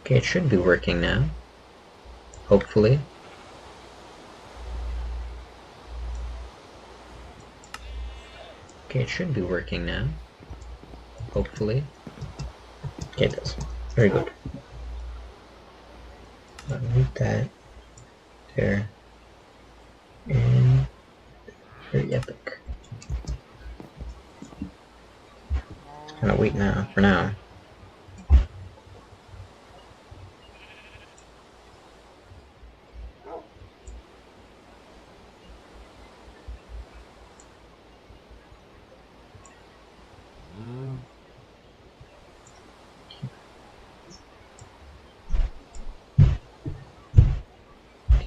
Okay, it should be working now. Hopefully. Okay, it should be working now. Hopefully. Okay, it does. Very good. Mute that. There. And very epic. Gonna wait now, for now.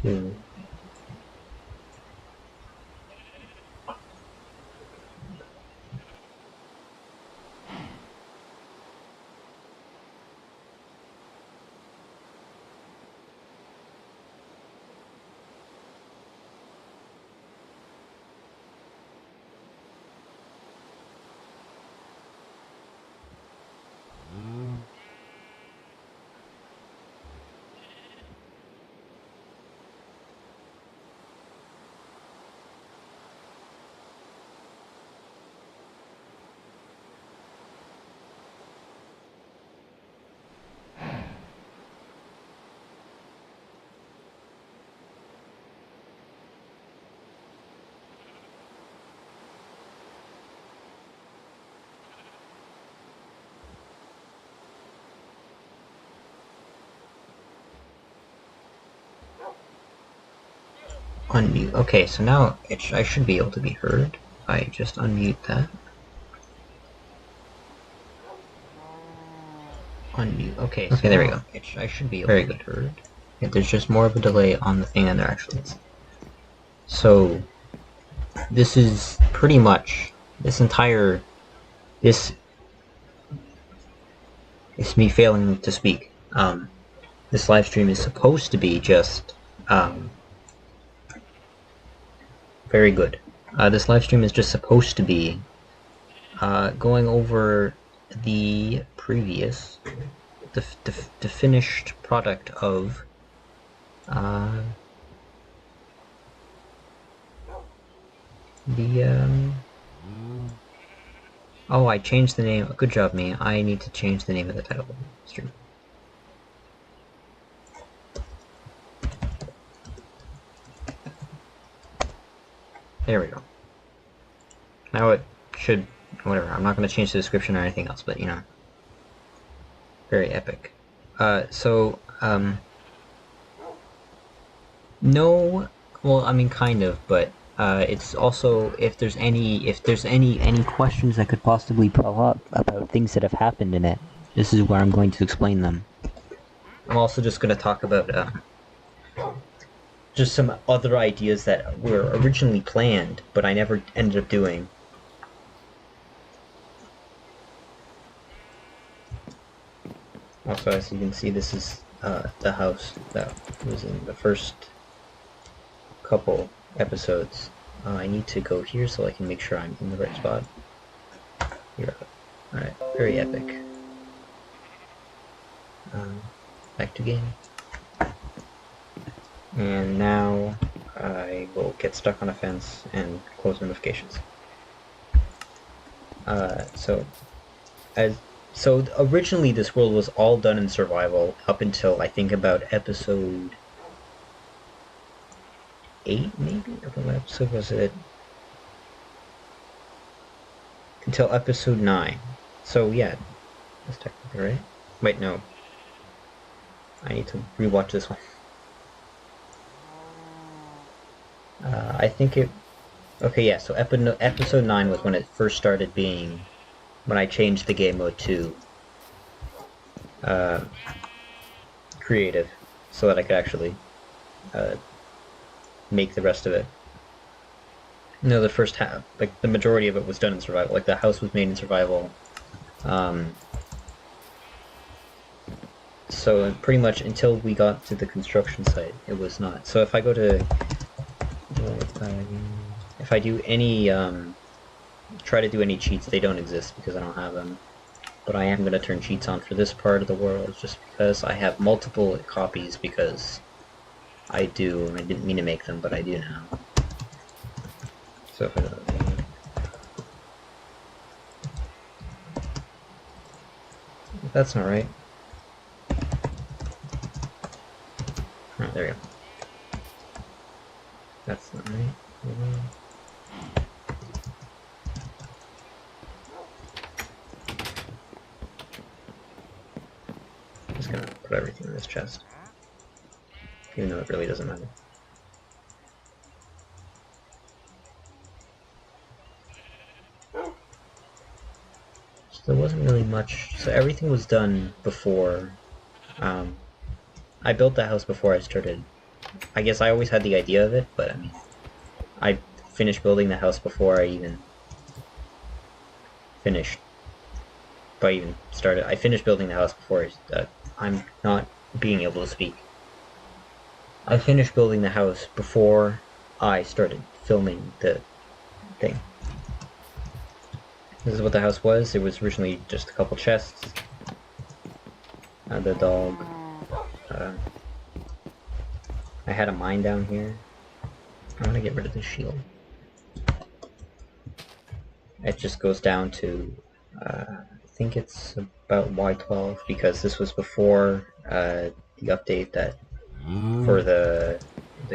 Two. Unmute. Okay, so now I should be able to be heard. I just unmute that. Unmute. Okay, so there we go. I should be able to be heard. Yeah, there's just more of a delay on the thing than there actually is. So this is pretty much this is me failing to speak. This live stream is supposed to be just very good. This live stream is just supposed to be going over the previous, the finished product of oh, I changed the name. Good job, me. I need to change the name of the title of the stream. There we go. Now it should, whatever, I'm not going to change the description or anything else, but you know. Very epic. No, well, I mean, kind of, but it's also, if there's any questions that could possibly pop up about things that have happened in it, this is where I'm going to explain them. I'm also just going to talk about just some other ideas that were originally planned, but I never ended up doing. Also, as you can see, this is the house that was in the first couple episodes. I need to go here so I can make sure I'm in the right spot. Here. Alright, very epic. Back to game. And now I will get stuck on a fence and close notifications. So originally this world was all done in survival up until I think about episode 8 maybe? Or what episode was it? Until episode 9. So yeah, that's technically right. Wait, no. I need to rewatch this one. I think it... Okay, yeah, so episode 9 was when it first started being... when I changed the game mode to creative, so that I could actually make the rest of it. No, the first half, like the majority of it was done in survival. Like the house was made in survival. So pretty much until we got to the construction site, it was not. So if I go to, if I do any, try to do any cheats, they don't exist because I don't have them. but I am going to turn cheats on for this part of the world just because I have multiple copies because I do. I didn't mean to make them, but I do now. So that's not right. Oh, there we go. That's not right. I'm just gonna put everything in this chest, even though it really doesn't matter. So there wasn't really much. So everything was done before. I built the house before I started. I guess I always had the idea of it, but I mean, I finished building the house before I even finished. But I even started. I finished building the house before I'm not being able to speak. I finished building the house before I started filming the thing. This is what the house was. It was originally just a couple chests. The dog. I had a mine down here. I want to get rid of this shield. It just goes down to, I think it's about Y12 because this was before the update that for the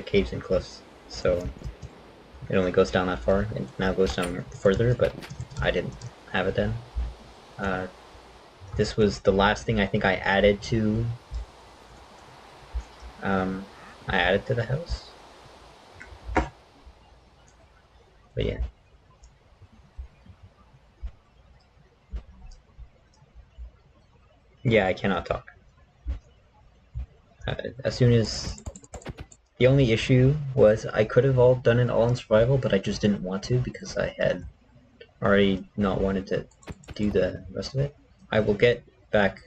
caves and cliffs. So it only goes down that far. It now goes down further, but I didn't have it then. This was the last thing I think I added to. I added to the house. But yeah. Yeah, I cannot talk. As soon as... The only issue was I could have done it all in survival, but I just didn't want to because I had already not wanted to do the rest of it. I will get back...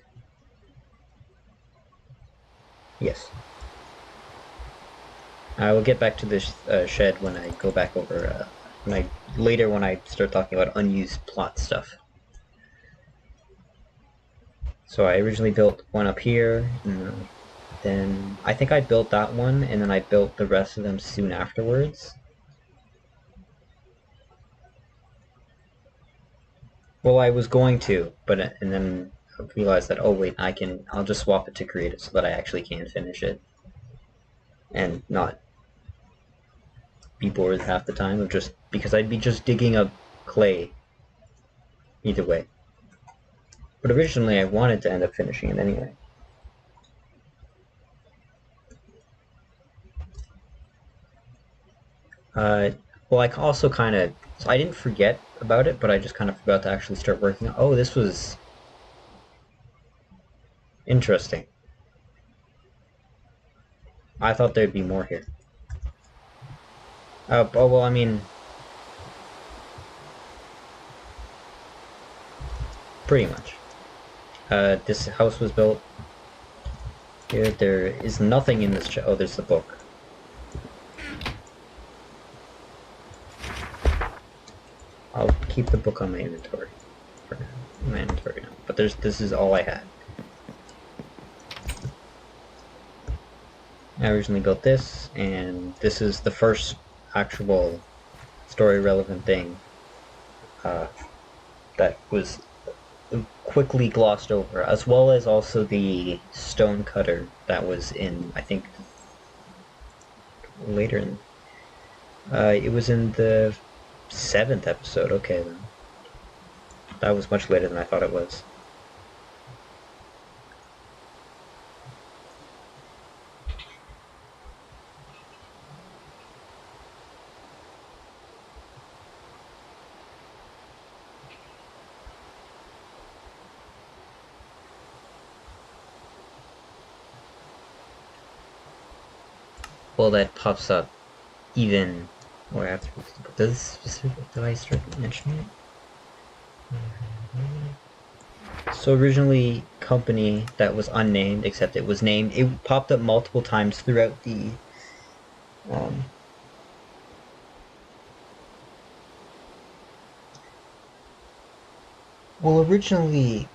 Yes. I will get back to this shed when I go back over... later when I start talking about unused plot stuff. So I originally built one up here, and then I think I built that one, and then I built the rest of them soon afterwards. Well, I was going to, but and then I realized that, oh wait, I'll just swap it to creative so that I actually can finish it. And not be bored half the time of just, because I'd be just digging up clay either way. But originally I wanted to end up finishing it anyway. Well, I also kind of... So I didn't forget about it, but I just kind of forgot to actually start working on... Oh, this was... interesting. I thought there'd be more here. Oh, well, I mean... pretty much. This house was built... Here, there is nothing in this... Oh, there's the book. I'll keep the book on my inventory. For now. My inventory now. But this is all I had. I originally built this, and this is the first actual story-relevant thing that was quickly glossed over, as well as also the stone cutter that was in, I think, later in... it was in the 7th episode. Okay, then. That was much later than I thought it was. Well, that pops up even more after. Do I start mentioning it? So originally, company that was unnamed, except it was named. It popped up multiple times throughout the. Well, originally,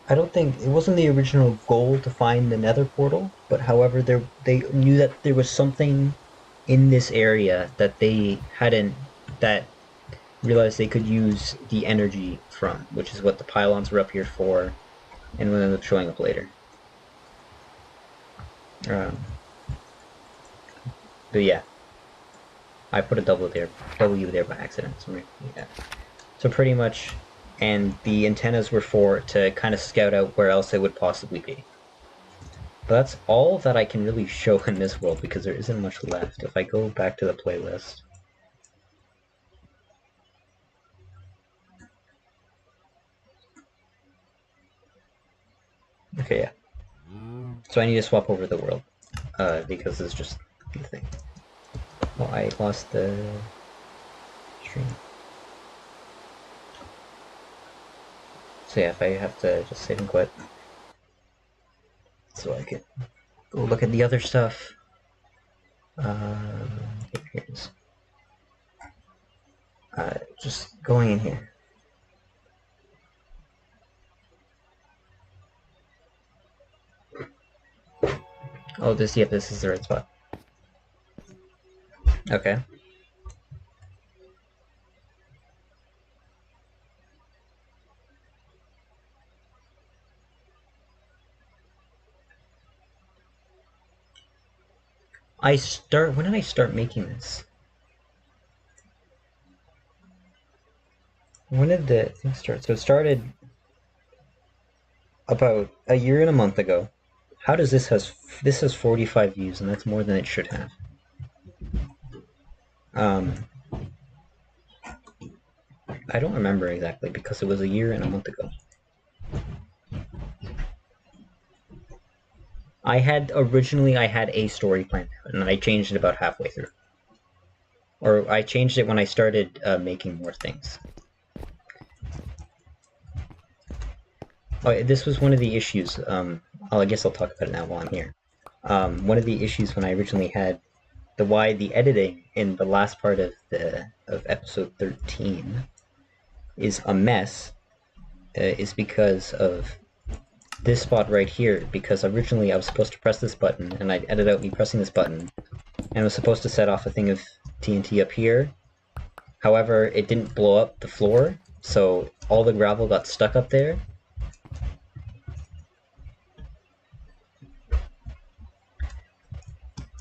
I don't think it wasn't the original goal to find the Nether portal, but however, they knew that there was something in this area that they hadn't that realized they could use the energy from, which is what the pylons were up here for, and will end up showing up later. But yeah, I put a W there by accident. So yeah. So pretty much, and the antennas were for to kind of scout out where else it would possibly be. But that's all that I can really show in this world because there isn't much left. If I go back to the playlist. Okay, yeah. So I need to swap over the world, because it's just the thing. Well, I lost the stream. So yeah, if I have to just save and quit. So I can go look at the other stuff. Here it is. Just going in here. Oh, this is the right spot. Okay. When did I start making this? When did the thing start? So it started about a year and a month ago. How does this has 45 views, and that's more than it should have. I don't remember exactly because it was a year and a month ago. Originally I had a story planned out, and I changed it about halfway through. Or I changed it when I started making more things. Oh, this was one of the issues. I guess I'll talk about it now while I'm here. One of the issues when I originally had the editing in the last part of episode 13 is a mess, is because of this spot right here, because originally I was supposed to press this button, and I'd edit out me pressing this button, and it was supposed to set off a thing of TNT up here. However, it didn't blow up the floor, so all the gravel got stuck up there.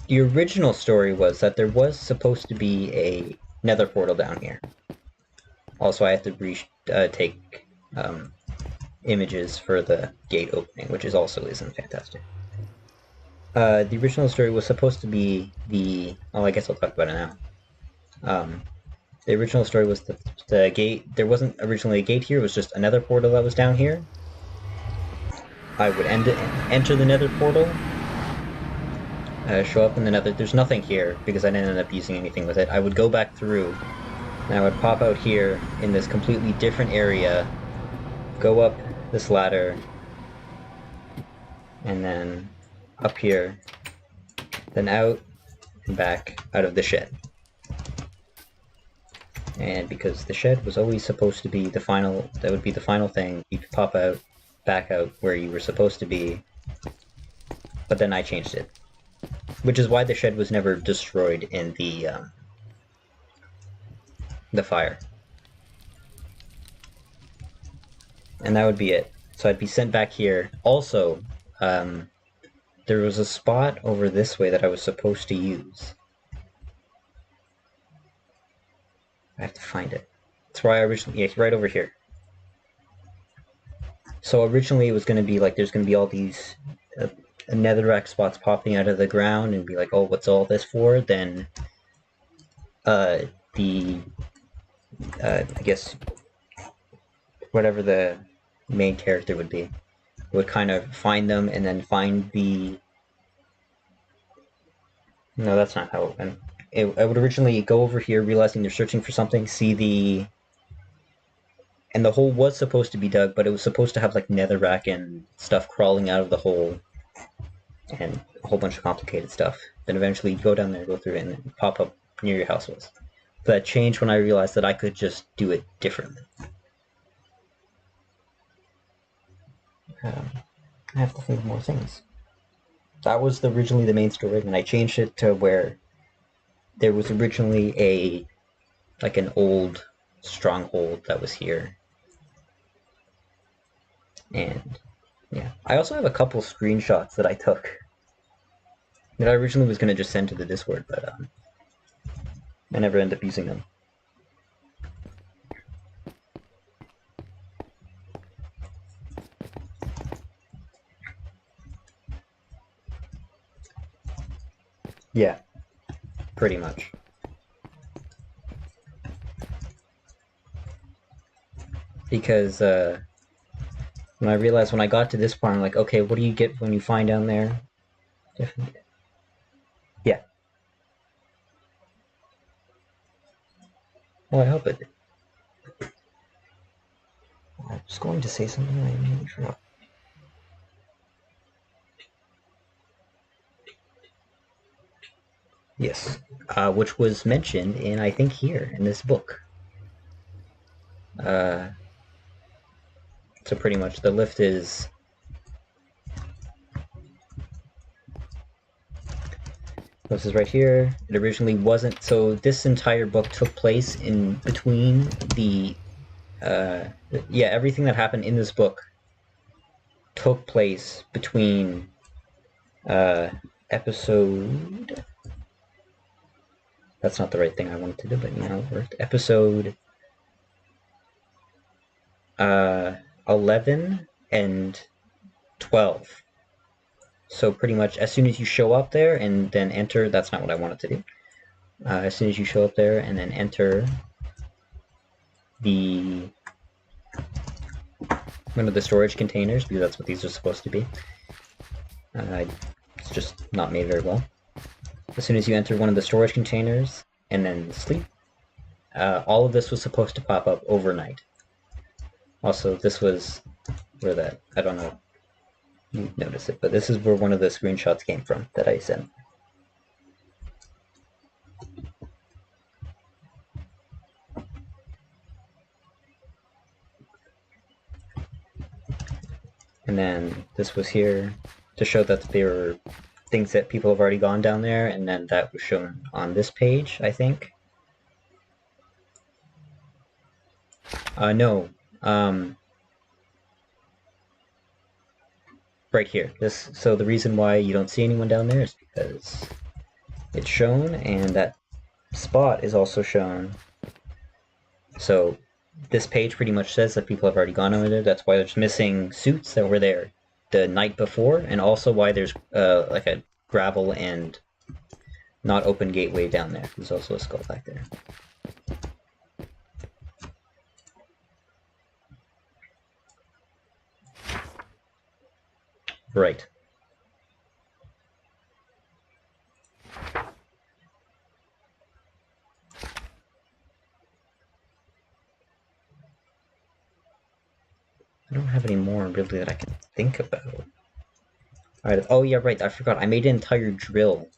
The original story was that there was supposed to be a nether portal down here. Also, I have to take images for the gate opening, which isn't fantastic. The original story was supposed to be I guess I'll talk about it now. The original story was the gate. There wasn't originally a gate here. It was just another portal that was down here. I would enter the nether portal, show up in the nether. There's nothing here because I didn't end up using anything with it. I would go back through, and I would pop out here in this completely different area, go up this ladder, and then up here, then out and back out of the shed. And because the shed was always supposed to be that would be the final thing, you could pop out, back out where you were supposed to be, but then I changed it. Which is why the shed was never destroyed in the fire. And that would be it. So I'd be sent back here. Also, there was a spot over this way that I was supposed to use. I have to find it. That's where I originally, right over here. So originally it was going to be like, there's going to be all these netherrack spots popping out of the ground and be like, oh, what's all this for? Then I guess whatever the main character would be would kind of find them and then find the... No, that's not how it went. I would originally go over here realizing they're searching for something, see the... And the hole was supposed to be dug, but it was supposed to have like netherrack and stuff crawling out of the hole and a whole bunch of complicated stuff. Then eventually you go down there, go through it, and then pop up near your house was. But that changed when I realized that I could just do it differently. I have to think of more things. That was originally the main story, and I changed it to where there was originally an old stronghold that was here. And yeah, I also have a couple screenshots that I took that I originally was going to just send to the Discord, but I never ended up using them. Yeah, pretty much. Because when I realized when I got to this part, I'm like, okay, what do you get when you find down there? Yeah. Well, I hope it did. I was going to say something I immediately forgot. Yes, which was mentioned in, I think, here in this book. So pretty much the lift is... This is right here. It originally wasn't... So this entire book took place in between the... yeah, everything that happened in this book took place between episode... That's not the right thing I wanted to do, but you know, it worked. Episode 11 and 12. So pretty much as soon as you show up there and then enter, that's not what I wanted to do. As soon as you show up there and then enter one of the storage containers, because that's what these are supposed to be. It's just not made very well. As soon as you enter one of the storage containers and then sleep, all of this was supposed to pop up overnight. Also, this was where that, I don't know if you notice it, but this is where one of the screenshots came from that I sent. And then this was here to show that there were things that people have already gone down there, and then that was shown on this page, I think. No. Right here. So the reason why you don't see anyone down there is because it's shown, and that spot is also shown. So this page pretty much says that people have already gone over there. That's why there's missing suits that were there the night before, and also why there's like a gravel and not open gateway down there. There's also a skull back there. Right. I don't have any more really that I can think about. Alright, oh yeah, right, I forgot. I made an entire drill.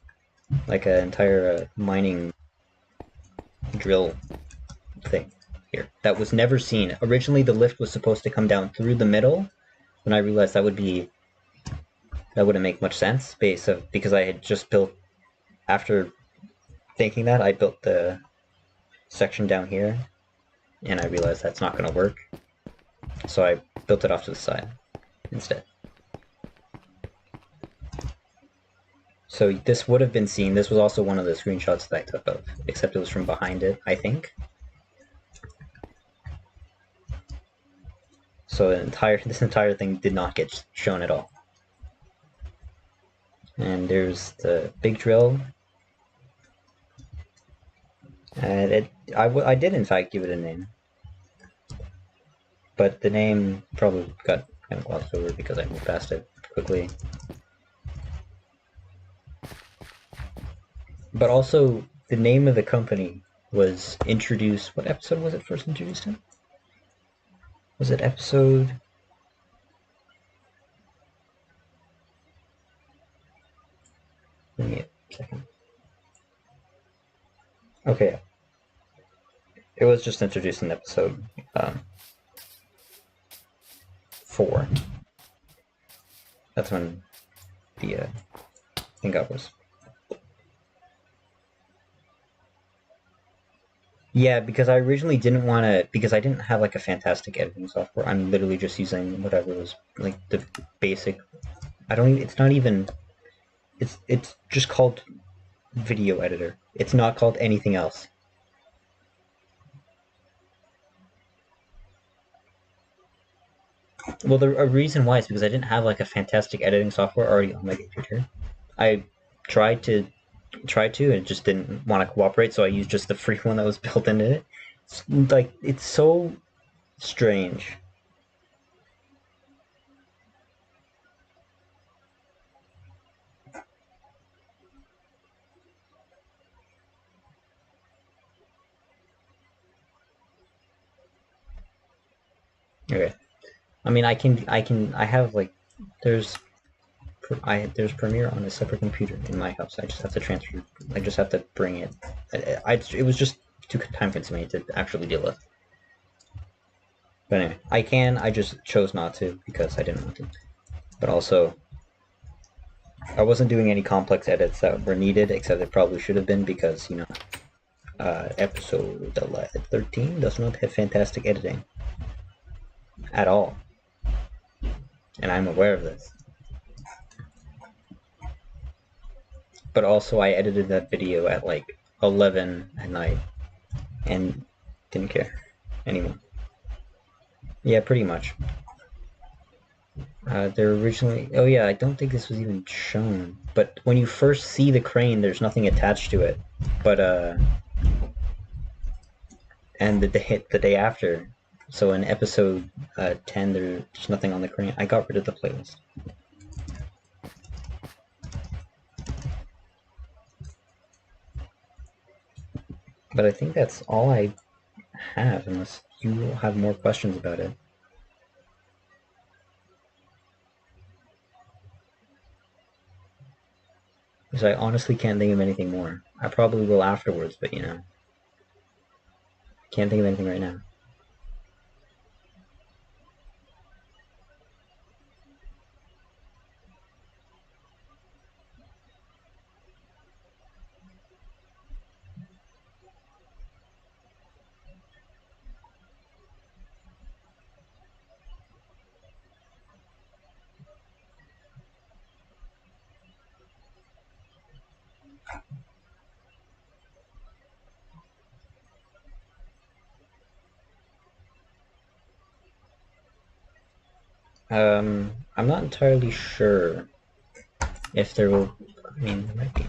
Like an entire mining drill thing here. That was never seen. Originally the lift was supposed to come down through the middle, and I realized that wouldn't make much sense because I had just built, after thinking that, I built the section down here, and I realized that's not going to work. So I built it off to the side instead. So this would have been seen. This was also one of the screenshots that I took of, except it was from behind it, I think. So this entire thing did not get shown at all. And there's the big drill. And I did in fact give it a name. But the name probably got kind of glossed over because I moved past it quickly. But also, the name of the company was introduced... What episode was it first introduced in? Was it episode... Give me a second. Okay. It was just introduced in episode 4. That's when the thing up was. Yeah, because I originally didn't want to, because I didn't have like a fantastic editing software. I'm literally just using whatever was like the basic. I don't even, it's not even, it's just called video editor. It's not called anything else. Well, the a reason why is because I didn't have like a fantastic editing software already on my computer. I tried to and it just didn't want to cooperate, so I used just the free one that was built into it. It's so strange. Okay. I mean, I have like, there's, there's Premiere on a separate computer in my house. I just have to transfer. I just have to bring it. It was just too time consuming to actually deal with. But anyway, I can. I just chose not to because I didn't want to. But also, I wasn't doing any complex edits that were needed, except it probably should have been because, you know, episode 13 does not have fantastic editing at all. And I'm aware of this. But also, I edited that video at like 11 at night and didn't care anymore. Yeah, pretty much. They're originally. Oh yeah, I don't think this was even shown. But when you first see the crane, there's nothing attached to it. But and the day after, so in episode 10, there's nothing on the crane. I got rid of the playlist. But I think that's all I have, unless you have more questions about it. Because I honestly can't think of anything more. I probably will afterwards, but you know, can't think of anything right now. I'm not entirely sure if there will. I mean, there might be.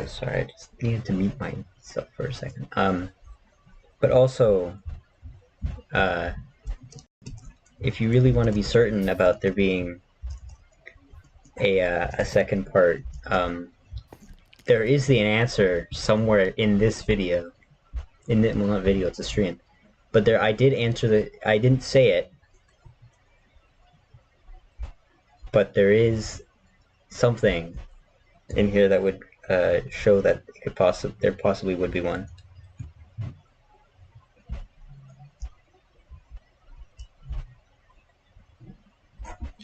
Sorry, I just needed to mute myself for a second. But also, uh, if you really want to be certain about there being a second part, there is an answer somewhere in this video. Well, not video, it's a stream. But there, I did answer I didn't say it, but there is something in here that would show that it could there possibly would be one.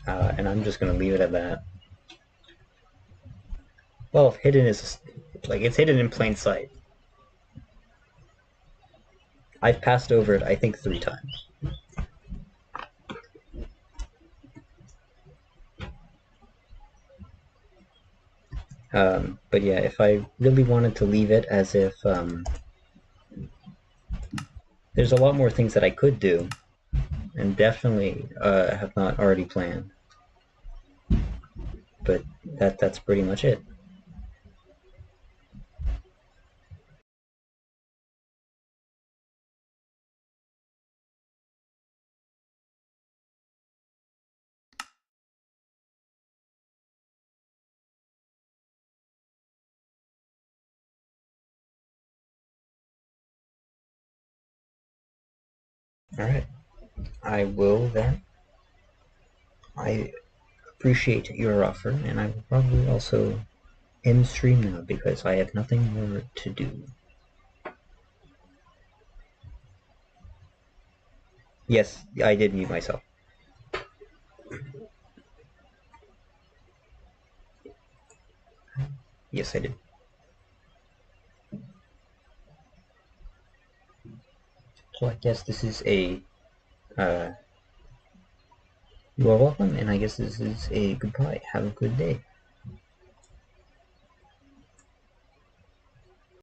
And I'm just gonna leave it at that. Well, hidden is like it's hidden in plain sight. I've passed over it, I think, 3 times. But yeah, if I really wanted to leave it as if there's a lot more things that I could do, and definitely have not already planned. But that's pretty much it. Alright. I will then. I appreciate your offer, and I will probably also end stream now because I have nothing more to do. Yes, I did mute myself. Yes, I did. So I guess this is a, you are welcome, and I guess this is a goodbye. Have a good day.